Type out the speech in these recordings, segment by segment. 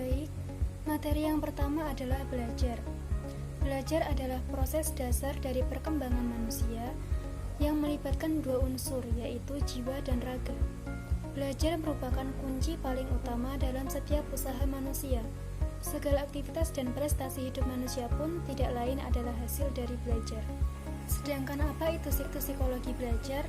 Baik, materi yang pertama adalah belajar. Belajar adalah proses dasar dari perkembangan manusia yang melibatkan dua unsur, yaitu jiwa dan raga. Belajar merupakan kunci paling utama dalam setiap usaha manusia. Segala aktivitas dan prestasi hidup manusia pun tidak lain adalah hasil dari belajar. Sedangkan apa itu psikologi belajar?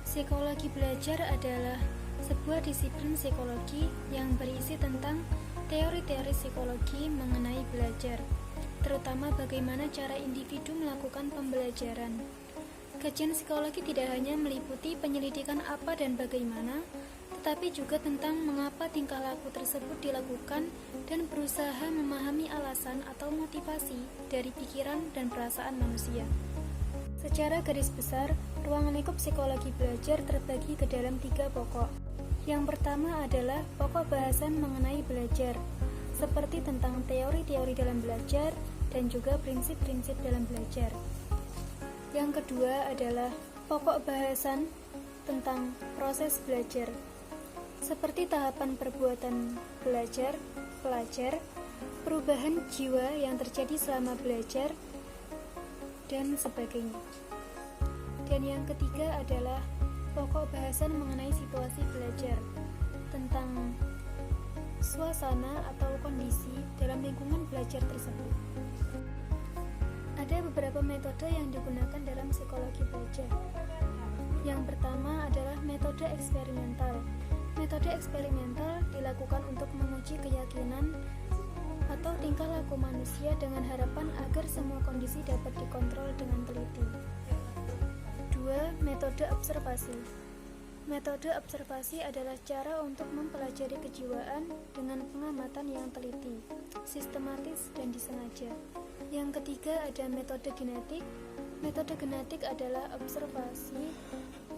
Psikologi belajar adalah sebuah disiplin psikologi yang berisi tentang teori-teori psikologi mengenai belajar, terutama bagaimana cara individu melakukan pembelajaran. Kajian psikologi tidak hanya meliputi penyelidikan apa dan bagaimana, tetapi juga tentang mengapa tingkah laku tersebut dilakukan dan berusaha memahami alasan atau motivasi dari pikiran dan perasaan manusia. Secara garis besar, ruang lingkup psikologi belajar terbagi ke dalam 3 pokok. Yang pertama adalah pokok bahasan mengenai belajar, seperti tentang teori-teori dalam belajar dan juga prinsip-prinsip dalam belajar. Yang kedua adalah pokok bahasan tentang proses belajar, seperti tahapan perbuatan belajar, pelajar, perubahan jiwa yang terjadi selama belajar, dan sebagainya. Dan yang ketiga adalah pokok bahasan mengenai situasi belajar, tentang suasana atau kondisi dalam lingkungan belajar tersebut. Ada beberapa metode yang digunakan dalam psikologi belajar. Yang pertama adalah metode eksperimental. Metode eksperimental dilakukan untuk menguji keyakinan atau tingkah laku manusia dengan harapan agar semua kondisi dapat dikontrol dengan teliti. 2. Metode observasi. Metode observasi adalah cara untuk mempelajari kejiwaan dengan pengamatan yang teliti, sistematis, dan disengaja. Yang ketiga ada metode genetik. Metode genetik adalah observasi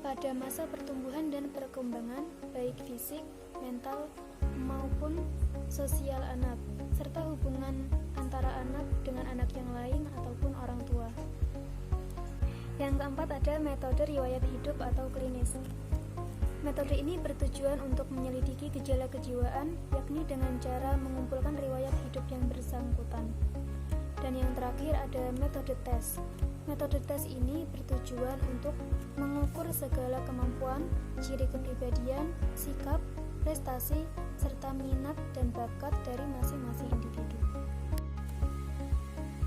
pada masa pertumbuhan dan perkembangan, baik fisik, mental, maupun sosial anak, serta hubungan antara anak dengan anak yang lain ataupun orang tua. Yang keempat ada metode riwayat hidup atau klinis. Metode ini bertujuan untuk menyelidiki gejala kejiwaan, yakni dengan cara mengumpulkan riwayat hidup yang bersangkutan. Dan yang terakhir ada metode tes. Metode tes ini bertujuan untuk mengukur segala kemampuan, ciri kepribadian, sikap, prestasi, serta minat dan bakat dari masing-masing individu.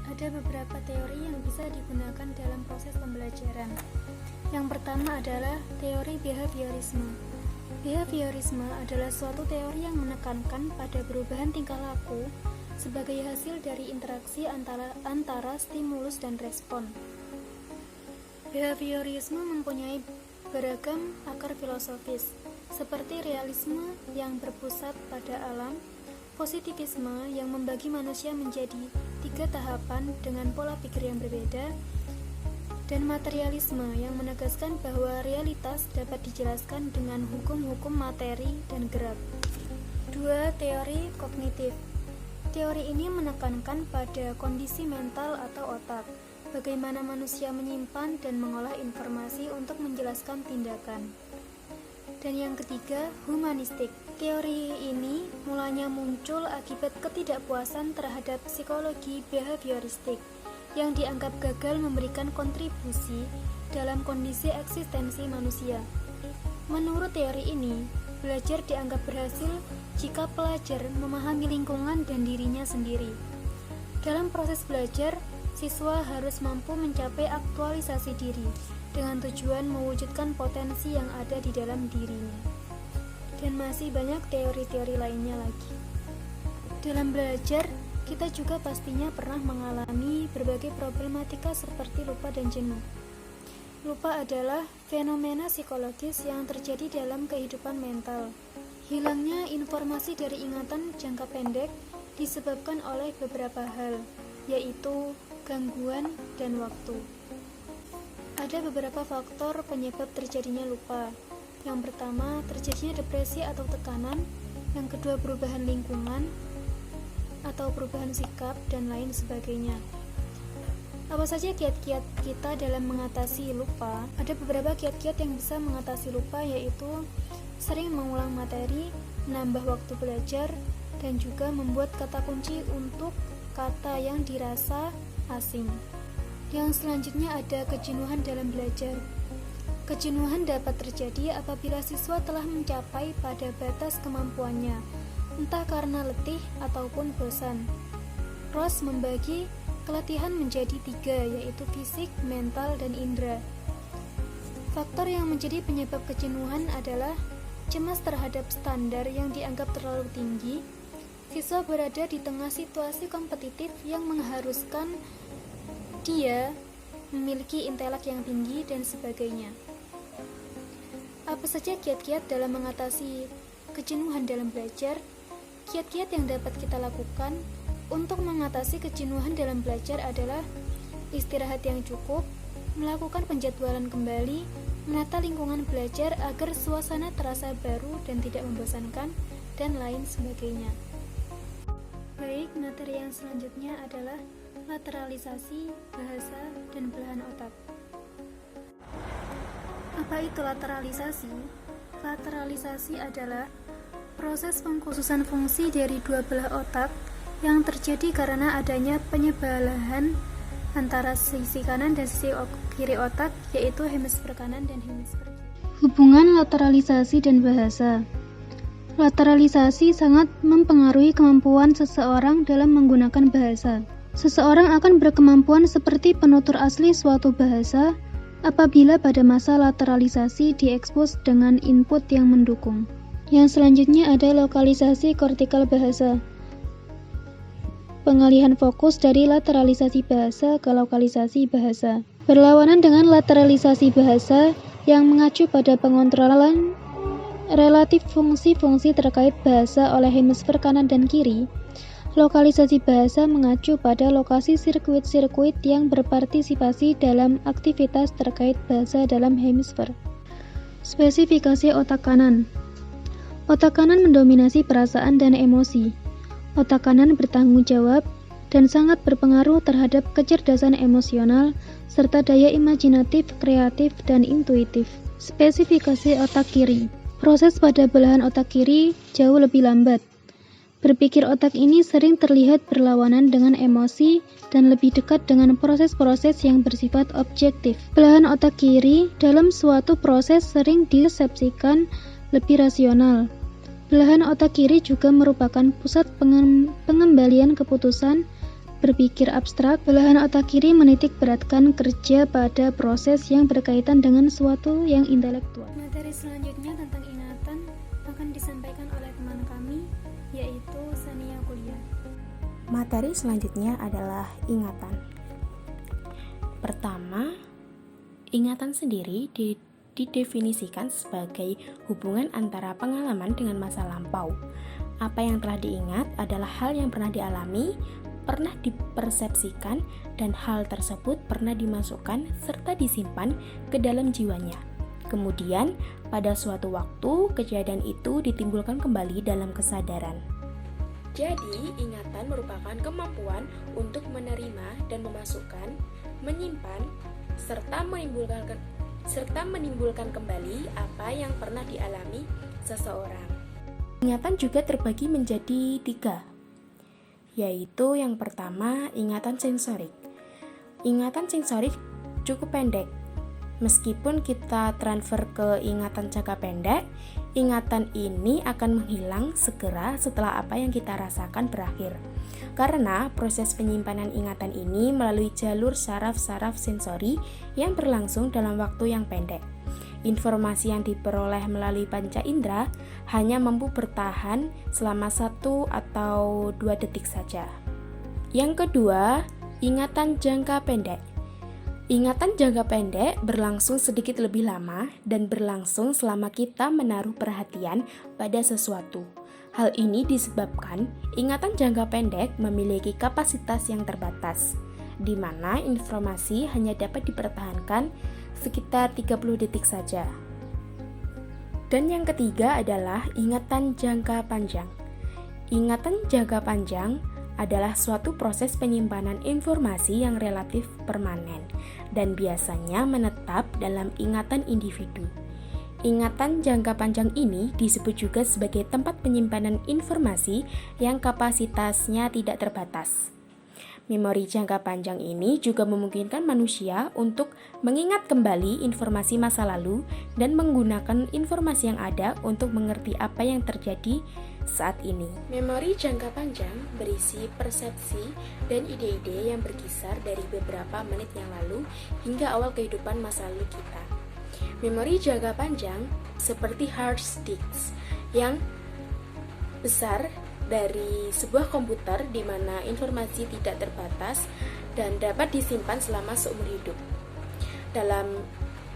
Ada beberapa teori yang bisa digunakan dalam proses pembelajaran. Yang pertama adalah teori behaviorisme. Behaviorisme adalah suatu teori yang menekankan pada perubahan tingkah laku sebagai hasil dari interaksi antara stimulus dan respon. Behaviorisme mempunyai beragam akar filosofis, seperti realisme yang berpusat pada alam, positivisme yang membagi manusia menjadi 3 tahapan dengan pola pikir yang berbeda, dan materialisme yang menegaskan bahwa realitas dapat dijelaskan dengan hukum-hukum materi dan gerak. 2. Teori kognitif. Teori ini menekankan pada kondisi mental atau otak, bagaimana manusia menyimpan dan mengolah informasi untuk menjelaskan tindakan. Dan yang ketiga, humanistik. Teori ini mulanya muncul akibat ketidakpuasan terhadap psikologi behavioristik yang dianggap gagal memberikan kontribusi dalam kondisi eksistensi manusia. Menurut teori ini, belajar dianggap berhasil jika pelajar memahami lingkungan dan dirinya sendiri. Dalam proses belajar, siswa harus mampu mencapai aktualisasi diri dengan tujuan mewujudkan potensi yang ada di dalam dirinya. Dan masih banyak teori-teori lainnya lagi. Dalam belajar, kita juga pastinya pernah mengalami berbagai problematika seperti lupa dan jenuh. Lupa adalah fenomena psikologis yang terjadi dalam kehidupan mental. Hilangnya informasi dari ingatan jangka pendek disebabkan oleh beberapa hal, yaitu gangguan dan waktu. Ada beberapa faktor penyebab terjadinya lupa. Yang pertama, terjadinya depresi atau tekanan. Yang kedua, perubahan lingkungan atau perubahan sikap dan lain sebagainya. Apa saja kiat-kiat kita dalam mengatasi lupa? Ada beberapa kiat-kiat yang bisa mengatasi lupa, yaitu sering mengulang materi, menambah waktu belajar, dan juga membuat kata kunci untuk kata yang dirasa asing. Yang selanjutnya ada kejenuhan dalam belajar. Kejenuhan dapat terjadi apabila siswa telah mencapai pada batas kemampuannya, entah karena letih ataupun bosan. Ross membagi keletihan menjadi 3, yaitu fisik, mental, dan indera. Faktor yang menjadi penyebab kejenuhan adalah cemas terhadap standar yang dianggap terlalu tinggi. Siswa berada di tengah situasi kompetitif yang mengharuskan dia memiliki intelek yang tinggi dan sebagainya. Apa saja kiat-kiat dalam mengatasi kejenuhan dalam belajar? Kiat-kiat yang dapat kita lakukan untuk mengatasi kejenuhan dalam belajar adalah istirahat yang cukup, melakukan penjadwalan kembali, menata lingkungan belajar agar suasana terasa baru dan tidak membosankan, dan lain sebagainya. Baik, materi yang selanjutnya adalah lateralisasi, bahasa, dan belahan otak. Apa itu lateralisasi? Lateralisasi adalah proses pengkhususan fungsi dari dua belah otak yang terjadi karena adanya penyebelahan antara sisi kanan dan sisi kiri otak, yaitu hemisfer kanan dan hemisfer kiri. Hubungan lateralisasi dan bahasa. Lateralisasi sangat mempengaruhi kemampuan seseorang dalam menggunakan bahasa. Seseorang akan berkemampuan seperti penutur asli suatu bahasa apabila pada masa lateralisasi diekspos dengan input yang mendukung. Yang selanjutnya ada lokalisasi kortikal bahasa. Pengalihan fokus dari lateralisasi bahasa ke lokalisasi bahasa. Berlawanan dengan lateralisasi bahasa yang mengacu pada pengontrolan relatif fungsi-fungsi terkait bahasa oleh hemisfer kanan dan kiri, lokalisasi bahasa mengacu pada lokasi sirkuit-sirkuit yang berpartisipasi dalam aktivitas terkait bahasa dalam hemisfer. Spesifikasi otak kanan. Otak kanan mendominasi perasaan dan emosi. Otak kanan bertanggung jawab dan sangat berpengaruh terhadap kecerdasan emosional serta daya imajinatif, kreatif, dan intuitif. Spesifikasi otak kiri. Proses pada belahan otak kiri jauh lebih lambat. Berpikir otak ini sering terlihat berlawanan dengan emosi dan lebih dekat dengan proses-proses yang bersifat objektif. Belahan otak kiri dalam suatu proses sering disepsikan lebih rasional. Belahan otak kiri juga merupakan pusat pengembalian keputusan, berpikir abstrak. Belahan otak kiri menitik beratkan kerja pada proses yang berkaitan dengan suatu yang intelektual. Materi selanjutnya tentang ingatan akan disampaikan oleh teman kami, yaitu Sania Kuliah. Materi selanjutnya adalah ingatan. Pertama, ingatan sendiri didefinisikan sebagai hubungan antara pengalaman dengan masa lampau. Apa yang telah diingat adalah hal yang pernah dialami, pernah dipersepsikan, dan hal tersebut pernah dimasukkan serta disimpan ke dalam jiwanya. Kemudian, pada suatu waktu, kejadian itu ditimbulkan kembali dalam kesadaran. Jadi, ingatan merupakan kemampuan untuk menerima dan memasukkan, menyimpan, serta menimbulkan kembali apa yang pernah dialami seseorang. Ingatan juga terbagi menjadi 3, yaitu yang pertama, ingatan sensorik. Ingatan sensorik cukup pendek. Meskipun kita transfer ke ingatan jangka pendek, ingatan ini akan menghilang segera setelah apa yang kita rasakan berakhir. Karena proses penyimpanan ingatan ini melalui jalur saraf-saraf sensori yang berlangsung dalam waktu yang pendek. Informasi yang diperoleh melalui panca indera hanya mampu bertahan selama 1 atau 2 detik saja. Yang kedua, ingatan jangka pendek. Ingatan jangka pendek berlangsung sedikit lebih lama dan berlangsung selama kita menaruh perhatian pada sesuatu. Hal ini disebabkan ingatan jangka pendek memiliki kapasitas yang terbatas, di mana informasi hanya dapat dipertahankan sekitar 30 detik saja. Dan yang ketiga adalah ingatan jangka panjang. Ingatan jangka panjang adalah suatu proses penyimpanan informasi yang relatif permanen dan biasanya menetap dalam ingatan individu. Ingatan jangka panjang ini disebut juga sebagai tempat penyimpanan informasi yang kapasitasnya tidak terbatas. Memori jangka panjang ini juga memungkinkan manusia untuk mengingat kembali informasi masa lalu dan menggunakan informasi yang ada untuk mengerti apa yang terjadi saat ini. Memori jangka panjang berisi persepsi dan ide-ide yang berkisar dari beberapa menit yang lalu hingga awal kehidupan masa lalu kita. Memori jangka panjang seperti hard disks yang besar dari sebuah komputer di mana informasi tidak terbatas dan dapat disimpan selama seumur hidup. Dalam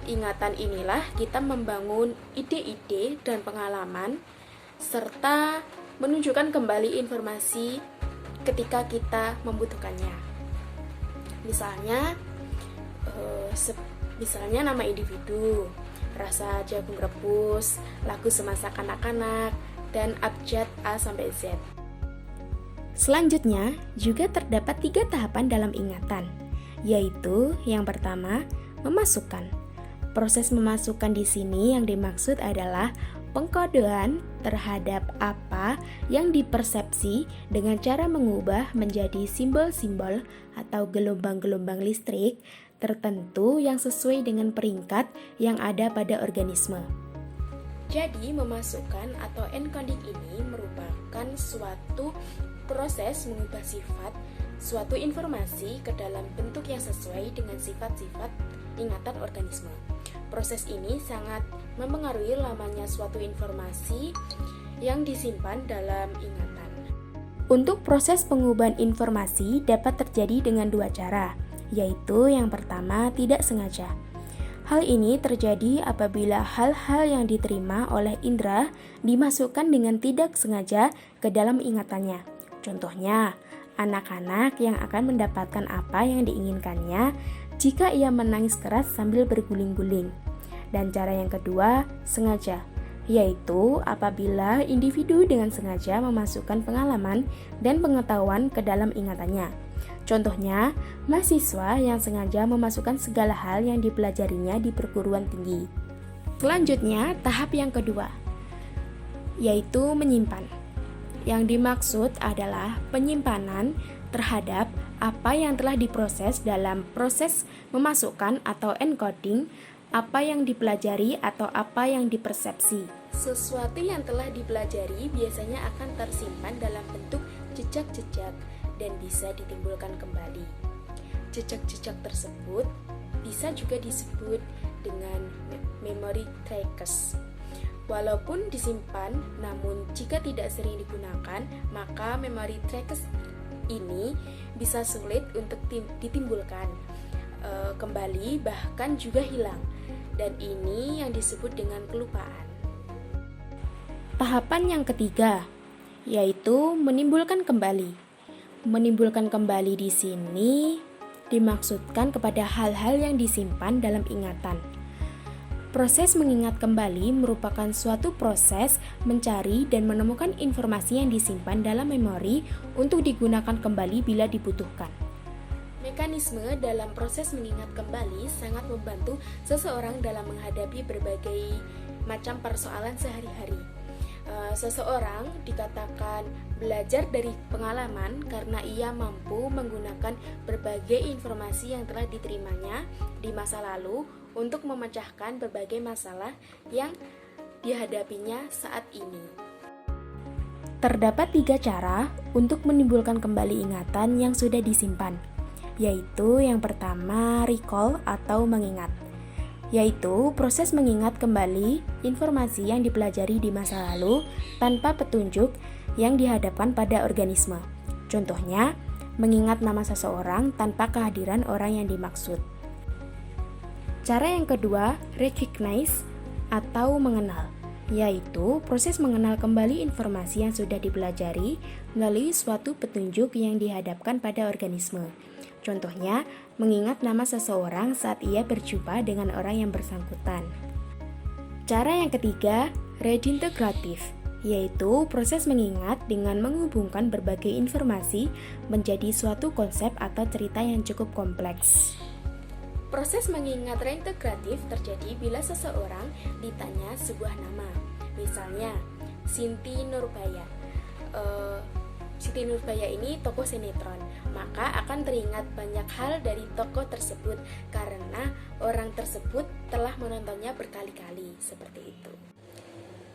ingatan inilah kita membangun ide-ide dan pengalaman serta menunjukkan kembali informasi ketika kita membutuhkannya. Misalnya nama individu, rasa jagung rebus, lagu semasa kanak-kanak, dan abjad A sampai Z. Selanjutnya, juga terdapat 3 tahapan dalam ingatan, yaitu yang pertama, memasukkan. Proses memasukkan di sini yang dimaksud adalah pengkodean terhadap apa yang dipersepsi dengan cara mengubah menjadi simbol-simbol atau gelombang-gelombang listrik tertentu yang sesuai dengan peringkat yang ada pada organisme. Jadi, memasukkan atau encoding ini merupakan suatu proses mengubah sifat suatu informasi ke dalam bentuk yang sesuai dengan sifat-sifat ingatan organisme. Proses ini sangat mempengaruhi lamanya suatu informasi yang disimpan dalam ingatan. Untuk proses pengubahan informasi dapat terjadi dengan 2 cara, yaitu yang pertama, tidak sengaja. Hal ini terjadi apabila hal-hal yang diterima oleh indera dimasukkan dengan tidak sengaja ke dalam ingatannya. Contohnya, anak-anak yang akan mendapatkan apa yang diinginkannya jika ia menangis keras sambil berguling-guling. Dan cara yang kedua, sengaja, yaitu apabila individu dengan sengaja memasukkan pengalaman dan pengetahuan ke dalam ingatannya. Contohnya, mahasiswa yang sengaja memasukkan segala hal yang dipelajarinya di perguruan tinggi. Selanjutnya, tahap yang kedua, yaitu menyimpan. Yang dimaksud adalah penyimpanan terhadap apa yang telah diproses dalam proses memasukkan atau encoding, apa yang dipelajari atau apa yang dipersepsi. Sesuatu yang telah dipelajari biasanya akan tersimpan dalam bentuk jejak-jejak dan bisa ditimbulkan kembali. Jejak-jejak tersebut bisa juga disebut dengan memory trackers. Walaupun disimpan, namun jika tidak sering digunakan, maka memory trackers ini bisa sulit untuk ditimbulkan kembali, bahkan juga hilang. Dan ini yang disebut dengan kelupaan. Tahapan yang ketiga, yaitu menimbulkan kembali. Menimbulkan kembali di sini dimaksudkan kepada hal-hal yang disimpan dalam ingatan. Proses mengingat kembali merupakan suatu proses mencari dan menemukan informasi yang disimpan dalam memori untuk digunakan kembali bila dibutuhkan. Mekanisme dalam proses mengingat kembali sangat membantu seseorang dalam menghadapi berbagai macam persoalan sehari-hari. Seseorang dikatakan belajar dari pengalaman karena ia mampu menggunakan berbagai informasi yang telah diterimanya di masa lalu untuk memecahkan berbagai masalah yang dihadapinya saat ini. Terdapat 3 cara untuk menimbulkan kembali ingatan yang sudah disimpan, yaitu yang pertama, recall atau mengingat, yaitu proses mengingat kembali informasi yang dipelajari di masa lalu tanpa petunjuk yang dihadapkan pada organisme. Contohnya, mengingat nama seseorang tanpa kehadiran orang yang dimaksud. Cara yang kedua, recognize atau mengenal, yaitu proses mengenal kembali informasi yang sudah dipelajari melalui suatu petunjuk yang dihadapkan pada organisme. Contohnya, mengingat nama seseorang saat ia berjumpa dengan orang yang bersangkutan. Cara yang ketiga, redintegratif, yaitu proses mengingat dengan menghubungkan berbagai informasi menjadi suatu konsep atau cerita yang cukup kompleks. Proses mengingat reintegratif terjadi bila seseorang ditanya sebuah nama. Misalnya, Sinti Nurbaya. Siti Nurbaya ini tokoh sinetron, maka akan teringat banyak hal dari tokoh tersebut karena orang tersebut telah menontonnya berkali-kali, seperti itu.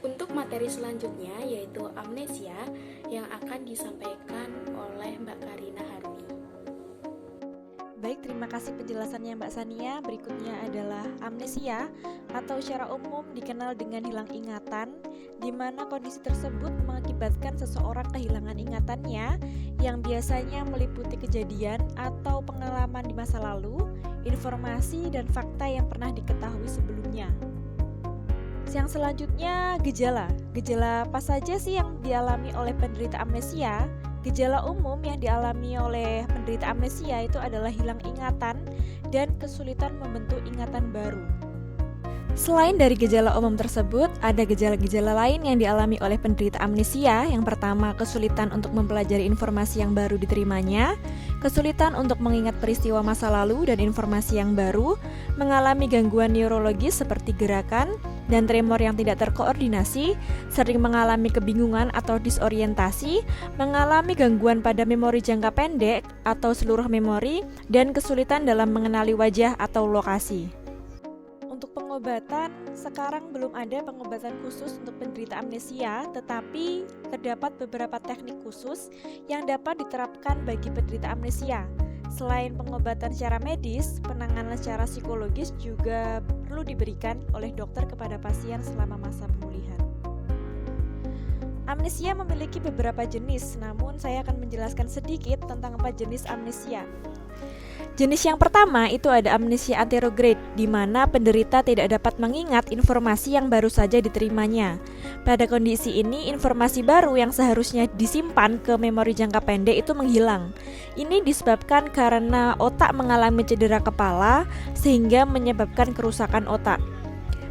Untuk materi selanjutnya yaitu amnesia yang akan disampaikan oleh Mbak Karina Harni. Baik, terima kasih penjelasannya Mbak Sania. Berikutnya adalah amnesia atau secara umum dikenal dengan hilang ingatan, di mana kondisi tersebut mengakibatkan seseorang kehilangan ingatannya yang biasanya meliputi kejadian atau pengalaman di masa lalu, informasi dan fakta yang pernah diketahui sebelumnya. Yang selanjutnya gejala. Gejala apa saja sih yang dialami oleh penderita amnesia? Gejala umum yang dialami oleh penderita amnesia itu adalah hilang ingatan dan kesulitan membentuk ingatan baru. Selain dari gejala umum tersebut, ada gejala-gejala lain yang dialami oleh penderita amnesia. Yang pertama, kesulitan untuk mempelajari informasi yang baru diterimanya, kesulitan untuk mengingat peristiwa masa lalu dan informasi yang baru, mengalami gangguan neurologis seperti gerakan dan tremor yang tidak terkoordinasi, sering mengalami kebingungan atau disorientasi, mengalami gangguan pada memori jangka pendek atau seluruh memori, dan kesulitan dalam mengenali wajah atau lokasi. Untuk pengobatan, sekarang belum ada pengobatan khusus untuk penderita amnesia, tetapi terdapat beberapa teknik khusus yang dapat diterapkan bagi penderita amnesia. Selain pengobatan secara medis, penanganan secara psikologis juga perlu diberikan oleh dokter kepada pasien selama masa pemulihan. Amnesia memiliki beberapa jenis, namun saya akan menjelaskan sedikit tentang 4 jenis amnesia. Jenis yang pertama itu ada amnesia anterograde, di mana penderita tidak dapat mengingat informasi yang baru saja diterimanya. Pada kondisi ini, informasi baru yang seharusnya disimpan ke memori jangka pendek itu menghilang. Ini disebabkan karena otak mengalami cedera kepala sehingga menyebabkan kerusakan otak.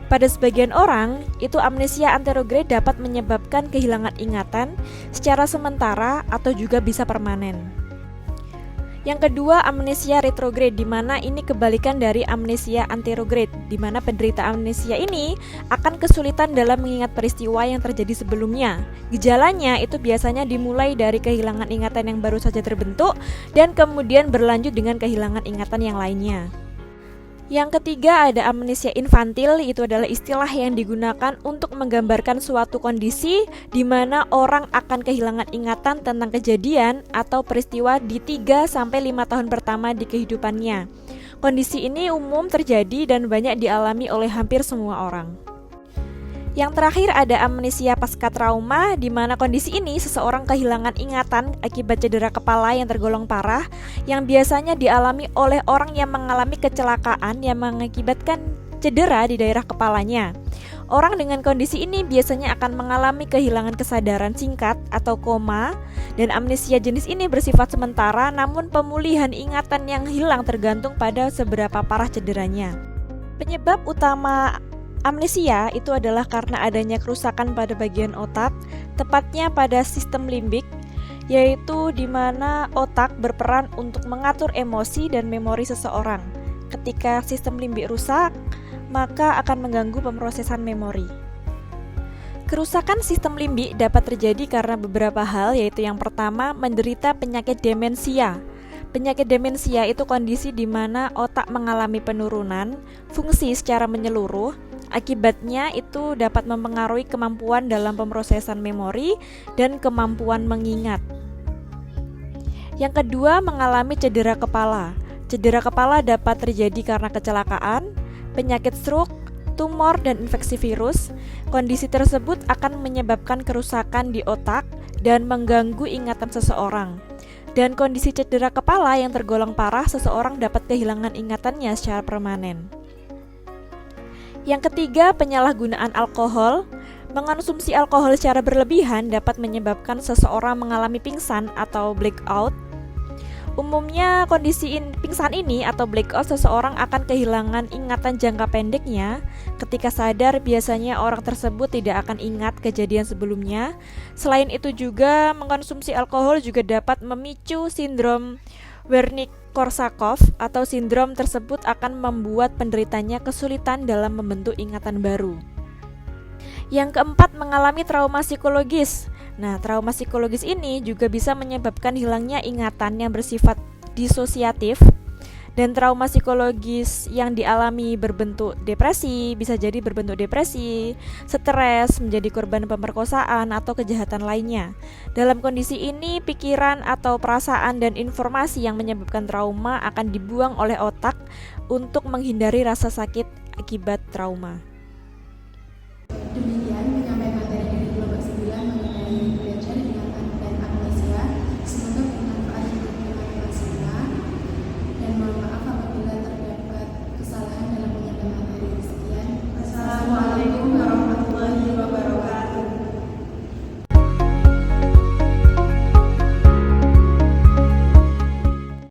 Pada sebagian orang, itu amnesia anterograde dapat menyebabkan kehilangan ingatan secara sementara atau juga bisa permanen. Yang kedua, amnesia retrograde, di mana ini kebalikan dari amnesia anterograde, di mana penderita amnesia ini akan kesulitan dalam mengingat peristiwa yang terjadi sebelumnya. Gejalanya itu biasanya dimulai dari kehilangan ingatan yang baru saja terbentuk dan kemudian berlanjut dengan kehilangan ingatan yang lainnya. Yang ketiga ada amnesia infantil, itu adalah istilah yang digunakan untuk menggambarkan suatu kondisi di mana orang akan kehilangan ingatan tentang kejadian atau peristiwa di 3-5 tahun pertama di kehidupannya. Kondisi ini umum terjadi dan banyak dialami oleh hampir semua orang. Yang terakhir ada amnesia pasca trauma, di mana kondisi ini seseorang kehilangan ingatan akibat cedera kepala yang tergolong parah, yang biasanya dialami oleh orang yang mengalami kecelakaan yang mengakibatkan cedera di daerah kepalanya. Orang dengan kondisi ini biasanya akan mengalami kehilangan kesadaran singkat atau koma, dan amnesia jenis ini bersifat sementara, namun pemulihan ingatan yang hilang tergantung pada seberapa parah cederanya. Penyebab utama amnesia itu adalah karena adanya kerusakan pada bagian otak, tepatnya pada sistem limbik, yaitu di mana otak berperan untuk mengatur emosi dan memori seseorang. Ketika sistem limbik rusak, maka akan mengganggu pemrosesan memori. Kerusakan sistem limbik dapat terjadi karena beberapa hal, yaitu yang pertama, menderita penyakit demensia. Penyakit demensia itu kondisi di mana otak mengalami penurunan fungsi secara menyeluruh. Akibatnya itu dapat mempengaruhi kemampuan dalam pemrosesan memori dan kemampuan mengingat. Yang kedua, mengalami cedera kepala. Cedera kepala dapat terjadi karena kecelakaan, penyakit stroke, tumor, dan infeksi virus. Kondisi tersebut akan menyebabkan kerusakan di otak dan mengganggu ingatan seseorang. Dan kondisi cedera kepala yang tergolong parah, seseorang dapat kehilangan ingatannya secara permanen. Yang ketiga, penyalahgunaan alkohol. Mengonsumsi alkohol secara berlebihan dapat menyebabkan seseorang mengalami pingsan atau blackout. Umumnya kondisi pingsan ini atau blackout, seseorang akan kehilangan ingatan jangka pendeknya. Ketika sadar, biasanya orang tersebut tidak akan ingat kejadian sebelumnya. Selain itu juga, mengkonsumsi alkohol juga dapat memicu sindrom Wernicke-Korsakoff atau sindrom tersebut akan membuat penderitanya kesulitan dalam membentuk ingatan baru. Yang keempat, mengalami trauma psikologis. Nah, trauma psikologis ini juga bisa menyebabkan hilangnya ingatan yang bersifat disosiatif, dan trauma psikologis yang dialami berbentuk depresi, bisa jadi berbentuk depresi, stres, menjadi korban pemerkosaan atau kejahatan lainnya. Dalam kondisi ini, pikiran atau perasaan dan informasi yang menyebabkan trauma akan dibuang oleh otak untuk menghindari rasa sakit akibat trauma.